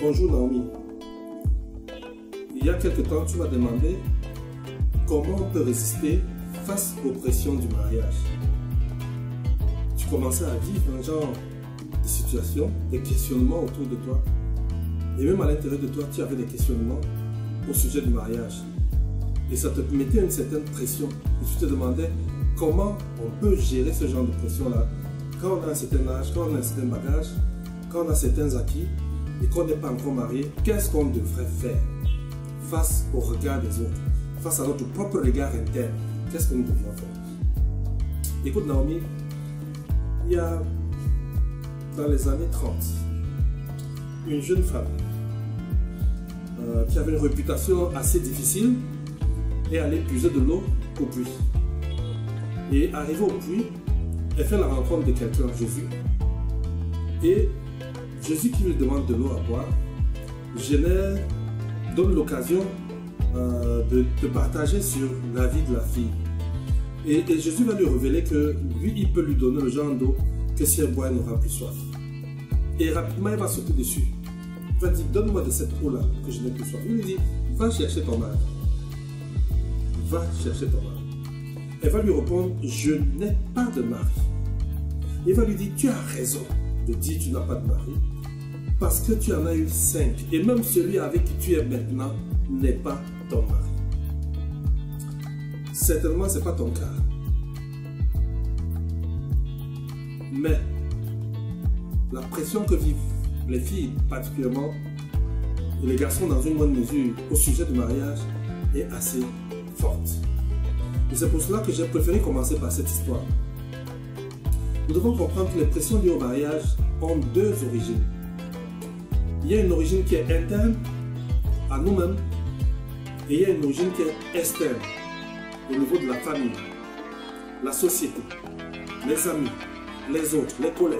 Bonjour Naomi. Il y a quelque temps, tu m'as demandé comment on peut résister face aux pressions du mariage. Tu commençais à vivre un genre de situation, des questionnements autour de toi. Et même à l'intérieur de toi, tu avais des questionnements au sujet du mariage. Et ça te mettait une certaine pression. Et tu te demandais comment on peut gérer ce genre de pression-là quand on a un certain âge, quand on a un certain bagage, quand on a certains acquis et qu'on n'est pas encore marié. Qu'est-ce qu'on devrait faire face au regard des autres, face à notre propre regard interne? Qu'est-ce que nous devons faire? Écoute Naomi, il y a dans les années 30, une jeune femme qui avait une réputation assez difficile et allait puiser de l'eau au puits. Et arrivée au puits, elle fait la rencontre de quelqu'un, Jésus. Et Jésus qui lui demande de l'eau à boire, donne l'occasion de partager sur la vie de la fille. Et Jésus va lui révéler que lui, il peut lui donner le genre d'eau que si elle boit, elle n'aura plus soif. Et rapidement, il va sauter dessus. Il va dire, donne-moi de cette eau-là que je n'ai plus soif. Il lui dit, va chercher ton mari. Va chercher ton mari. Elle va lui répondre, je n'ai pas de mari. Il va lui dire, tu as raison de dire que tu n'as pas de mari, parce que tu en as eu 5. Et même celui avec qui tu es maintenant n'est pas ton mari. Certainement, ce n'est pas ton cas. Mais la pression que vivent les filles particulièrement, et les garçons dans une bonne mesure, au sujet du mariage, est assez forte. Et c'est pour cela que j'ai préféré commencer par cette histoire. Nous devons comprendre que les pressions liées au mariage ont deux origines. Il y a une origine qui est interne à nous-mêmes et il y a une origine qui est externe au niveau de la famille, la société, les amis, les autres, les collègues.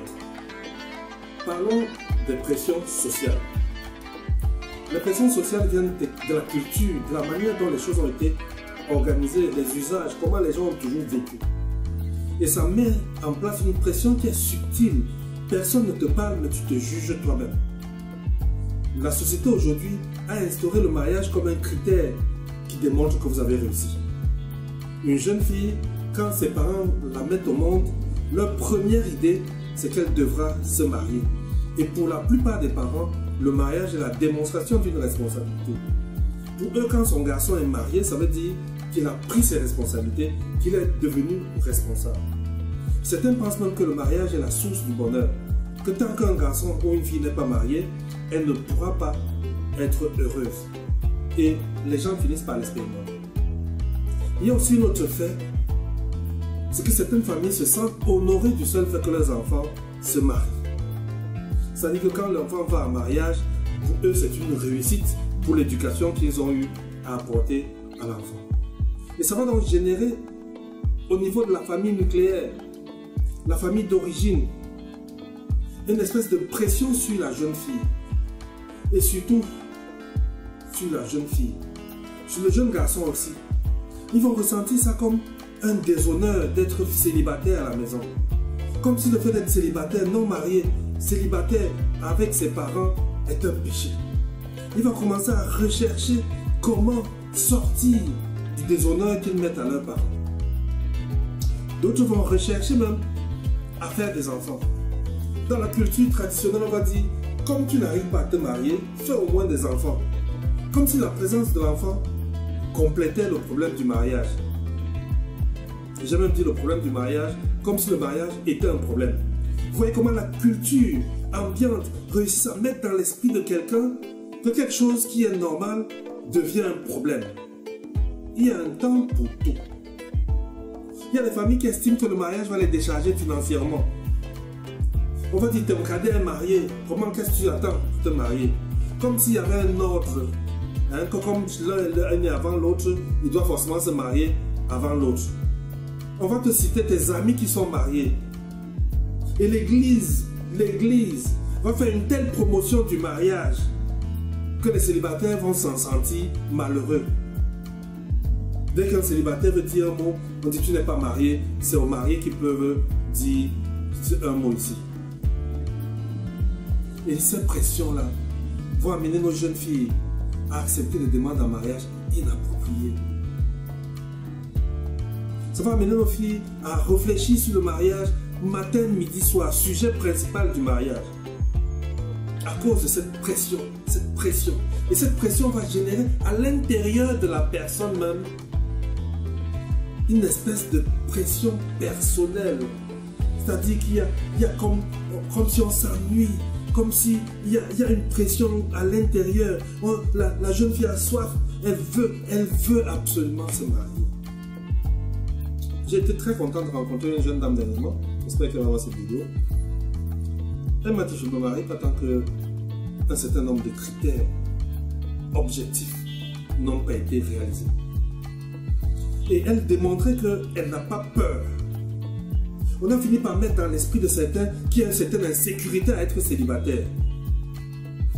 Parlons des pressions sociales. Les pressions sociales viennent de la culture, de la manière dont les choses ont été organisées, les usages, comment les gens ont toujours vécu. Et ça met en place une pression qui est subtile. Personne ne te parle, mais tu te juges toi-même. La société aujourd'hui a instauré le mariage comme un critère qui démontre que vous avez réussi. Une jeune fille, quand ses parents la mettent au monde, leur première idée, c'est qu'elle devra se marier. Et pour la plupart des parents, le mariage est la démonstration d'une responsabilité. Pour eux, quand son garçon est marié, ça veut dire qu'il a pris ses responsabilités, qu'il est devenu responsable. Certains pensent même que le mariage est la source du bonheur, que tant qu'un garçon ou une fille n'est pas mariée, elle ne pourra pas être heureuse. Et les gens finissent par l'expérimenter. Il y a aussi un autre fait, c'est que certaines familles se sentent honorées du seul fait que leurs enfants se marient. C'est-à-dire que quand l'enfant va en mariage, pour eux c'est une réussite pour l'éducation qu'ils ont eu à apporter à l'enfant. Et ça va donc générer au niveau de la famille nucléaire, la famille d'origine, une espèce de pression sur la jeune fille. Et surtout, sur la jeune fille, sur le jeune garçon aussi. Ils vont ressentir ça comme un déshonneur d'être célibataire à la maison. Comme si le fait d'être célibataire, non marié, célibataire avec ses parents est un péché. Ils vont commencer à rechercher comment sortir du déshonneur qu'ils mettent à leurs parents. D'autres vont rechercher même à faire des enfants. Dans la culture traditionnelle, on va dire, comme tu n'arrives pas à te marier, fais au moins des enfants. Comme si la présence de l'enfant complétait le problème du mariage. J'ai même dit le problème du mariage, comme si le mariage était un problème. Vous voyez comment la culture ambiante réussit à mettre dans l'esprit de quelqu'un que quelque chose qui est normal devient un problème. Il y a un temps pour tout. Il y a des familles qui estiment que le mariage va les décharger financièrement. On va dire, ton cadet est marié, comment qu'est-ce que tu attends pour te marier? Comme s'il y avait un ordre, hein, que comme l'un est né avant l'autre, il doit forcément se marier avant l'autre. On va te citer tes amis qui sont mariés. Et l'église va faire une telle promotion du mariage que les célibataires vont s'en sentir malheureux. Dès qu'un célibataire veut dire un mot, on dit tu n'es pas marié, c'est aux mariés qui peuvent dire un mot ici. Et cette pression-là vont amener nos jeunes filles à accepter des demandes en mariage inappropriées. Ça va amener nos filles à réfléchir sur le mariage matin, midi, soir, sujet principal du mariage. À cause de cette pression, cette pression. Et cette pression va générer à l'intérieur de la personne même une espèce de pression personnelle. C'est-à-dire qu'il y a comme si on s'ennuie, comme s'il y a une pression à l'intérieur. La jeune fille a soif, elle veut absolument se marier. J'ai été très content de rencontrer une jeune dame dernièrement. J'espère qu'elle va voir cette vidéo. Elle m'a dit, je me marie pas tant qu'un certain nombre de critères objectifs n'ont pas été réalisés. Et elle démontrait qu'elle n'a pas peur. On a fini par mettre dans l'esprit de certains qu'il y a une certaine insécurité à être célibataire.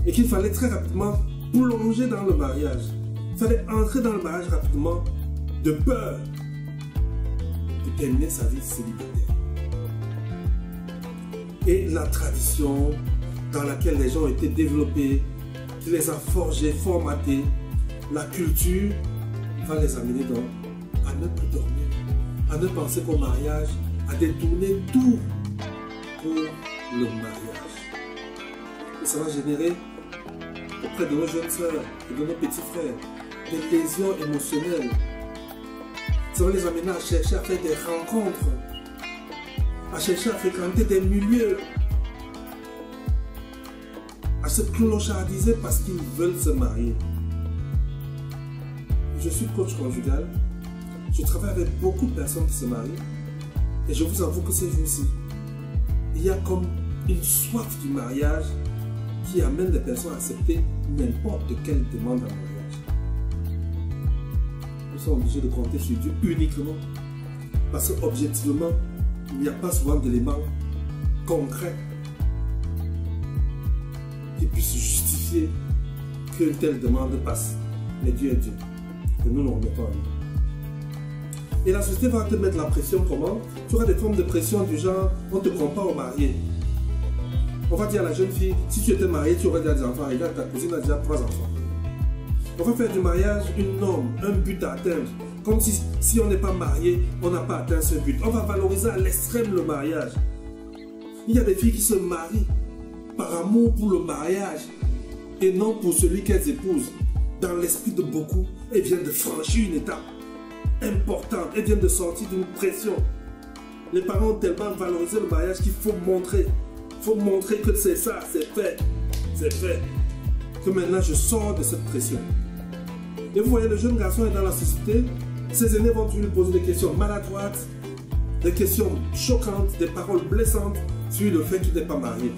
Et qu'il fallait très rapidement plonger dans le mariage. Il fallait entrer dans le mariage rapidement de peur de terminer sa vie célibataire. Et la tradition dans laquelle les gens ont été développés, qui les a forgés, formatés, la culture va les amener à ne plus dormir, à ne penser qu'au mariage, à détourner tout pour le mariage. Et ça va générer auprès de nos jeunes sœurs et de nos petits frères des lésions émotionnelles. Ça va les amener à chercher à faire des rencontres, à chercher à fréquenter des milieux, à se clochardiser parce qu'ils veulent se marier. Je suis coach conjugal, je travaille avec beaucoup de personnes qui se marient et je vous avoue que ces jours-ci, il y a comme une soif du mariage qui amène les personnes à accepter n'importe quelle demande en mariage. Nous sommes obligés de compter sur Dieu uniquement parce qu'objectivement, il n'y a pas souvent d'éléments concrets qui puissent justifier qu'une telle demande passe. Mais Dieu est Dieu. Et nous ne remettons en lui. Et la société va te mettre la pression comment? Tu auras des formes de pression du genre, on te compare au marié. On va dire à la jeune fille, si tu étais marié, tu aurais déjà des enfants. Regarde, ta cousine a déjà 3 enfants. On va faire du mariage une norme, un but à atteindre. Comme si on n'est pas marié, on n'a pas atteint ce but. On va valoriser à l'extrême le mariage. Il y a des filles qui se marient par amour pour le mariage et non pour celui qu'elles épousent. Dans l'esprit de beaucoup, elles viennent de franchir une étape importante. Elles viennent de sortir d'une pression. Les parents ont tellement valorisé le mariage qu'il faut montrer. Il faut montrer que c'est ça, c'est fait. C'est fait. Que maintenant je sors de cette pression. Et vous voyez, le jeune garçon est dans la société. Ses aînés vont toujours lui poser des questions maladroites, des questions choquantes, des paroles blessantes sur le fait qu'il n'est pas marié.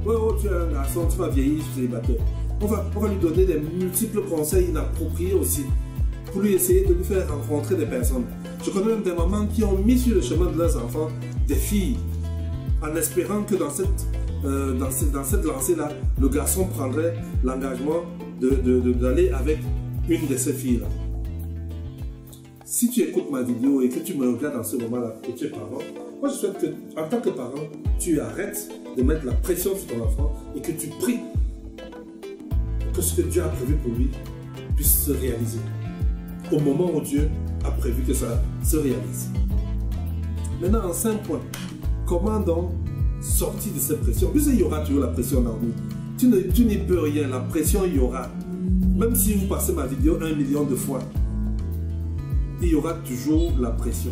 Oh, tu es un garçon, tu vas vieillir, tu es célibataire. On va lui donner des multiples conseils inappropriés aussi, pour lui essayer de lui faire rencontrer des personnes. Je connais même des mamans qui ont mis sur le chemin de leurs enfants des filles, en espérant que dans cette lancée-là, le garçon prendrait l'engagement d'aller avec une de ces filles-là. Si tu écoutes ma vidéo et que tu me regardes dans ce moment-là, que tu es parent, moi je souhaite que, en tant que parent, tu arrêtes de mettre la pression sur ton enfant et que tu pries que ce que Dieu a prévu pour lui puisse se réaliser au moment où Dieu a prévu que ça se réalise. Maintenant, en 5 points, comment donc sortir de cette pression? En plus, il y aura toujours la pression dans nous. Tu n'y peux rien, la pression il y aura. Même si vous passez ma vidéo 1 million de fois, il y aura toujours la pression.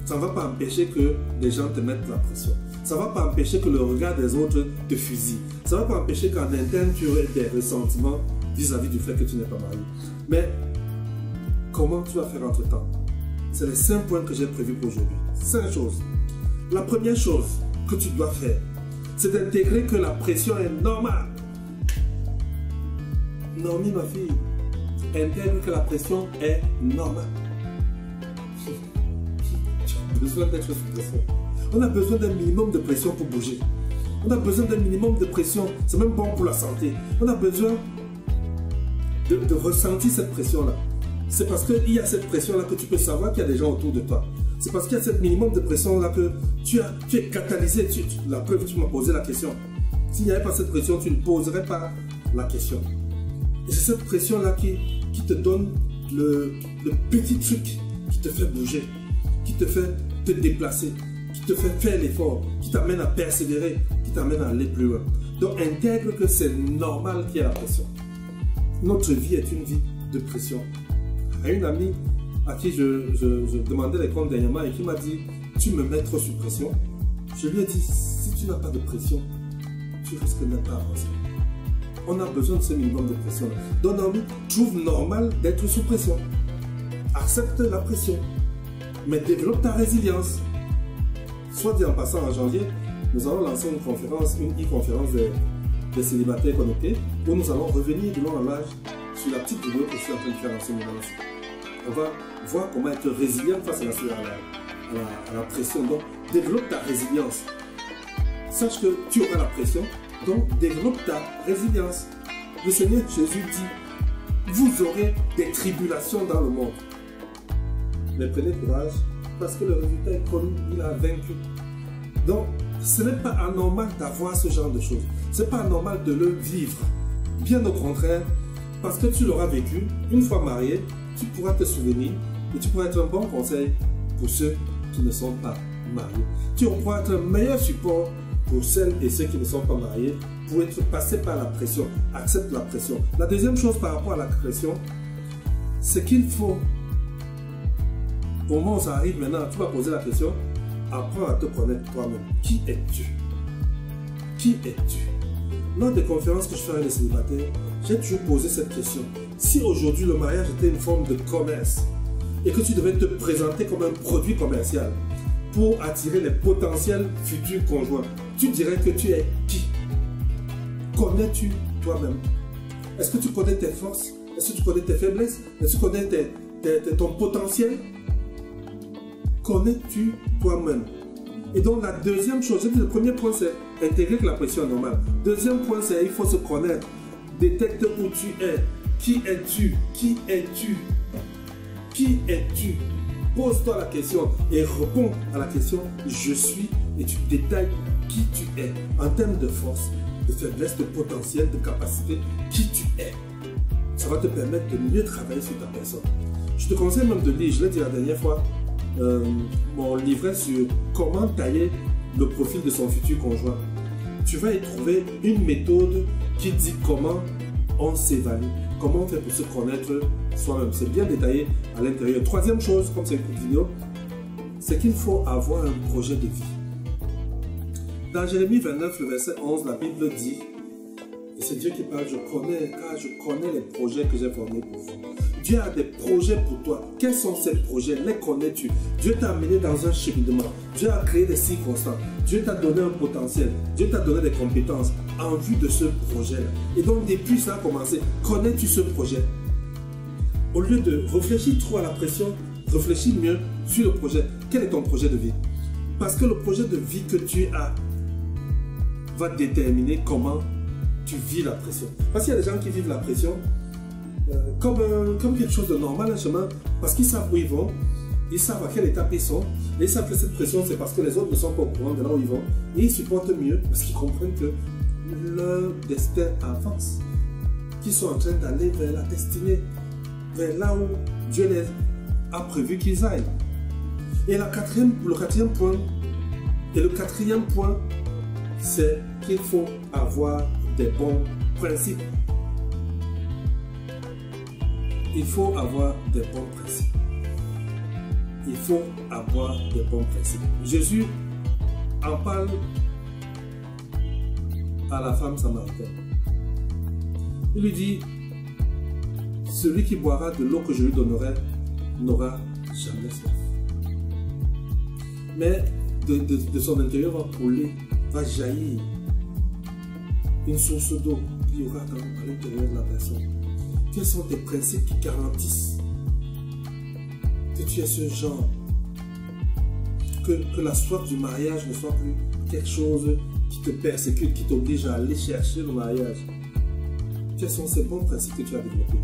Ça ne va pas empêcher que les gens te mettent la pression. Ça ne va pas empêcher que le regard des autres te fusille. Ça ne va pas empêcher qu'en interne, tu aurais des ressentiments vis-à-vis du fait que tu n'es pas marié. Mais comment tu vas faire entre-temps? C'est les 5 points que j'ai prévus pour aujourd'hui. 5 choses. La première chose que tu dois faire, c'est d'intégrer que la pression est normale. Normie, ma fille, intègre que la pression est normale. Tu as besoin d'être sous pression. On a besoin d'un minimum de pression pour bouger. On a besoin d'un minimum de pression. C'est même bon pour la santé. On a besoin de ressentir cette pression-là. C'est parce qu'il y a cette pression-là que tu peux savoir qu'il y a des gens autour de toi. C'est parce qu'il y a ce minimum de pression-là que tu es catalysé. La preuve, tu m'as posé la question. S'il n'y avait pas cette pression, tu ne poserais pas la question. Et c'est cette pression-là qui te donne le petit truc qui te fait bouger, qui te fait te déplacer, qui te fait faire l'effort, qui t'amène à persévérer, qui t'amène à aller plus loin. Donc intègre que c'est normal qu'il y ait la pression. Notre vie est une vie de pression. À une amie à qui je demandais les comptes dernièrement et qui m'a dit « Tu me mets trop sous pression », je lui ai dit « Si tu n'as pas de pression, tu risques de ne pas avancer. » On a besoin de ce minimum de pression. Donc Naomi trouve normal d'être sous pression. Accepte la pression, mais développe ta résilience. Soit dit en passant, en janvier, nous allons lancer une conférence, une e-conférence des célibataires connectés, où nous allons revenir de long en large sur la petite vidéo que je suis en train de faire en ce moment-ci. On va voir comment être résilient face à la pression. Donc, développe ta résilience. Sache que tu auras la pression, donc développe ta résilience. Le Seigneur Jésus dit, vous aurez des tribulations dans le monde. Mais prenez courage, parce que le résultat est connu, il a vaincu. Donc, ce n'est pas anormal d'avoir ce genre de choses. Ce n'est pas anormal de le vivre. Bien au contraire, parce que tu l'auras vécu, une fois marié, tu pourras te souvenir et tu pourras être un bon conseil pour ceux qui ne sont pas mariés. Tu pourras être un meilleur support pour celles et ceux qui ne sont pas mariés, pour être passé par la pression. Accepte la pression. La deuxième chose par rapport à la pression, c'est qu'il faut, au moment où ça arrive maintenant, tu vas poser la question, apprends à te connaître toi-même. Qui es-tu? Qui es-tu? Lors des conférences que je fais avec les célibataires, j'ai toujours posé cette question. Si aujourd'hui le mariage était une forme de commerce et que tu devais te présenter comme un produit commercial pour attirer les potentiels futurs conjoints, tu dirais que tu es qui? Connais-tu toi-même? Est-ce que tu connais tes forces? Est-ce que tu connais tes faiblesses? Est-ce que tu connais ton potentiel? Connais-tu toi-même? Et donc la deuxième chose, j'ai dit le premier point c'est intégrer que la pression est normale. Deuxième point c'est il faut se connaître. Détecte où tu es. Qui es-tu? Qui es-tu? Qui es-tu? Pose-toi la question et réponds à la question je suis et tu détailles qui tu es en termes de force, de faiblesse, de potentiel, de capacité, qui tu es. Ça va te permettre de mieux travailler sur ta personne. Je te conseille même de lire, je l'ai dit la dernière fois, mon livret sur comment tailler le profil de son futur conjoint. Tu vas y trouver une méthode qui dit comment on s'évalue, comment on fait pour se connaître soi-même. C'est bien détaillé à l'intérieur. Troisième chose, comme c'est une petite vidéo, c'est qu'il faut avoir un projet de vie. Dans Jérémie 29, le verset 11, la Bible dit, et c'est Dieu qui parle, car je connais les projets que j'ai formés pour vous. Dieu a des projets pour toi. Quels sont ces projets? Les connais-tu? Dieu t'a amené dans un cheminement. Dieu a créé des circonstances. Dieu t'a donné un potentiel. Dieu t'a donné des compétences en vue de ce projet-là. Et donc, depuis ça a commencé, connais-tu ce projet? Au lieu de réfléchir trop à la pression, réfléchis mieux sur le projet. Quel est ton projet de vie? Parce que le projet de vie que tu as va déterminer comment tu vis la pression. Parce qu'il y a des gens qui vivent la pression comme quelque chose de normal, un chemin, parce qu'ils savent où ils vont, ils savent à quelle étape ils sont, et ils savent que cette pression, c'est parce que les autres ne sont pas au courant de là où ils vont, et ils supportent mieux, parce qu'ils comprennent que leur destin avance, qu'ils sont en train d'aller vers la destinée, vers là où Dieu les a prévu qu'ils aillent. Et le quatrième point, c'est qu'il faut avoir des bons principes. Il faut avoir des bons principes. Il faut avoir des bons principes. Jésus en parle à la femme samaritaine. Il lui dit, celui qui boira de l'eau que je lui donnerai n'aura jamais soif. Mais de son intérieur va couler, va jaillir une source d'eau qui y aura à l'intérieur de la personne. Quels sont tes principes qui garantissent que tu es ce genre? Que la soif du mariage ne soit plus quelque chose qui te persécute, qui t'oblige à aller chercher le mariage. Quels sont ces bons principes que tu as développés?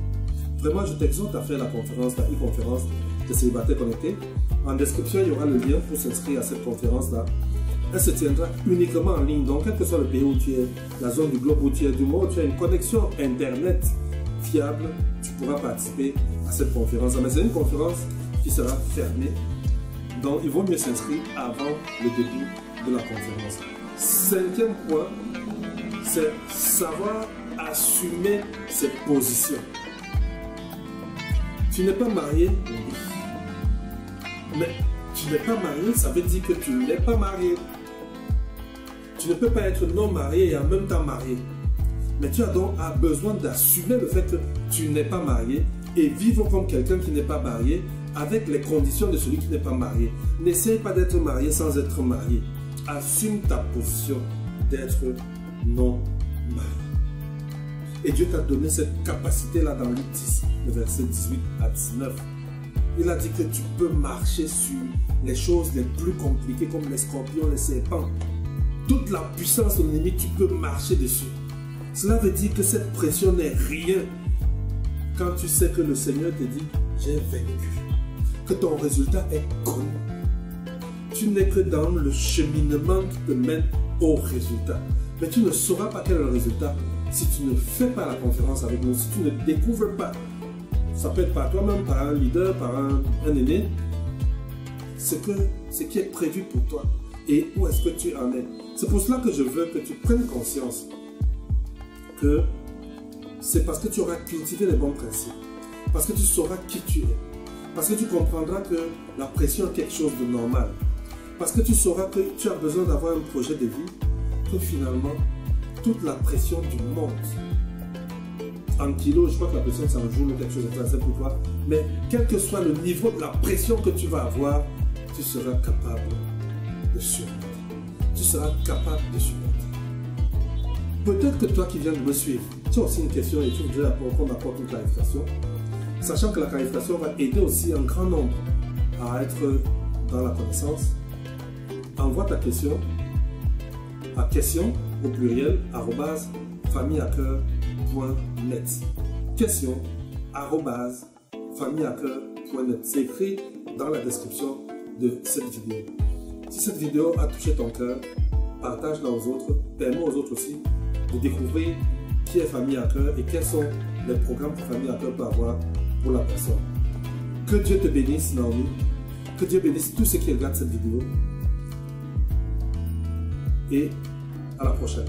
Vraiment, je t'exhorte à faire la conférence, la e-conférence de célibataires connectés. En description, il y aura le lien pour s'inscrire à cette conférence-là. elle se tiendra uniquement en ligne. Donc, quel que soit le pays où tu es, la zone du globe où tu es, du monde où tu as une connexion Internet fiable, tu pourras participer à cette conférence. Mais c'est une conférence qui sera fermée. Donc, il vaut mieux s'inscrire avant le début de la conférence. 5e point, c'est savoir assumer ses positions. Tu n'es pas marié, mais tu n'es pas marié, ça veut dire que tu n'es pas marié. Tu ne peux pas être non marié et en même temps marié. Mais tu as donc besoin d'assumer le fait que tu n'es pas marié et vivre comme quelqu'un qui n'est pas marié avec les conditions de celui qui n'est pas marié. N'essaye pas d'être marié sans être marié. Assume ta position d'être non marié. Et Dieu t'a donné cette capacité-là dans Luc 10, le verset 18 à 19. Il a dit que tu peux marcher sur les choses les plus compliquées comme les scorpions, les serpents. Toute la puissance de l'ennemi, tu peux marcher dessus. Cela veut dire que cette pression n'est rien quand tu sais que le Seigneur te dit « j'ai vaincu », que ton résultat est connu. Tu n'es que dans le cheminement qui te mène au résultat. Mais tu ne sauras pas quel est le résultat si tu ne fais pas la conférence avec nous, si tu ne découvres pas. Ça peut être par toi-même, par un leader, par un aîné. Ce qui est prévu pour toi et où est-ce que tu en es. C'est pour cela que je veux que tu prennes conscience que c'est parce que tu auras cultivé les bons principes, parce que tu sauras qui tu es, parce que tu comprendras que la pression est quelque chose de normal, parce que tu sauras que tu as besoin d'avoir un projet de vie, que finalement, toute la pression du monde, en kilos, je crois que la pression c'est un jour ou quelque chose de très pour toi, mais quel que soit le niveau de la pression que tu vas avoir, tu seras capable de surmonter. Tu seras capable de surmonter. Peut-être que toi qui viens de me suivre, tu as aussi une question et tu voudrais qu'on apporte une clarification, sachant que la clarification va aider aussi un grand nombre à être dans la connaissance. Envoie ta question à question au pluriel @familleacœur.net. Question @familleacœur.net. C'est écrit dans la description de cette vidéo. Si cette vidéo a touché ton cœur, partage-la aux autres, permets aux autres aussi de découvrir qui est Famille à Cœur et quels sont les programmes que Famille à Cœur peut avoir pour la personne. Que Dieu te bénisse, Naomi. Que Dieu bénisse tous ceux qui regardent cette vidéo. Et à la prochaine.